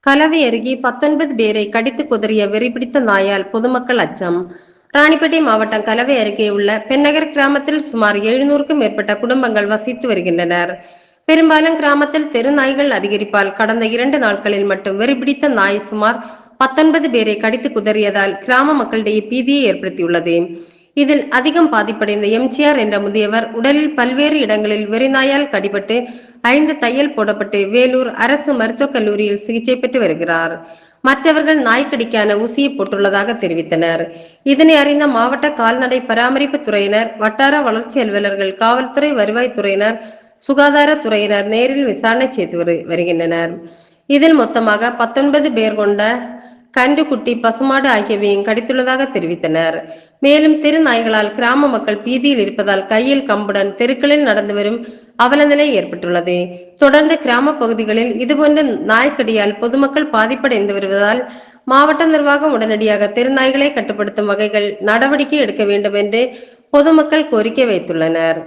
கலவை அருகே 19 பேரை கடித்து குதறிய வெறிபிடித்த நாயால் பொதுமக்கள் அச்சம். ராணிப்பேட்டை மாவட்டம் கலவை அருகே உள்ள பெண்ணகர் கிராமத்தில் சுமார் 700க்கும் மேற்பட்ட குடும்பங்கள் வசித்து வருகின்றனர். பெரும்பாலும் கிராமத்தில் தெரு நாய்கள் அதிகரிப்பால் கடந்த 2 நாட்களில் மட்டும் வெறிபிடித்த நாய் சுமார் 19 பேரை கடித்து குதறியதால் கிராம மக்களிடையே பீதியை ஏற்படுத்தியுள்ளது. இதில் அதிகம் பாதிப்படைந்த எம்ஜிஆர் என்ற முதியவர் உடலில் பல்வேறு இடங்களில் வெறிநாயால் கடிபட்டு 5 தையல் போடப்பட்டு வேலூர் அரசு மருத்துவக் கல்லூரியில் சிகிச்சை பெற்று வருகிறார். மற்றவர்கள் நாய்க்கடிக்கான ஊசியை போட்டுள்ளதாக தெரிவித்தனர். இதனை அறிந்த மாவட்ட கால்நடை பராமரிப்பு துறையினர், வட்டார வளர்ச்சி அலுவலர்கள், காவல்துறை, வருவாய்த்துறையினர், சுகாதாரத்துறையினர் நேரில் விசாரணை செய்து வருகின்றனர். இதில் மொத்தமாக 19 பேர் கொண்ட கன்று, குட்டி, பசுமாடு ஆகியவையும் கடித்துள்ளதாக தெரிவித்தனர். மேலும் தெரு நாய்களால் கிராம மக்கள் பீதியில் இருப்பதால் கையில் கம்புடன் தெருக்களில் நடந்து வரும் அவலநிலை ஏற்பட்டுள்ளது. தொடர்ந்து கிராம பகுதிகளில் இதுபோன்ற நாய்க்கடியால் பொதுமக்கள் பாதிப்படைந்து வருவதால் மாவட்ட நிர்வாகம் உடனடியாக தெருநாய்களை கட்டுப்படுத்தும் வகைகள் நடவடிக்கை எடுக்க வேண்டும் என்று பொதுமக்கள் கோரிக்கை வைத்துள்ளனர்.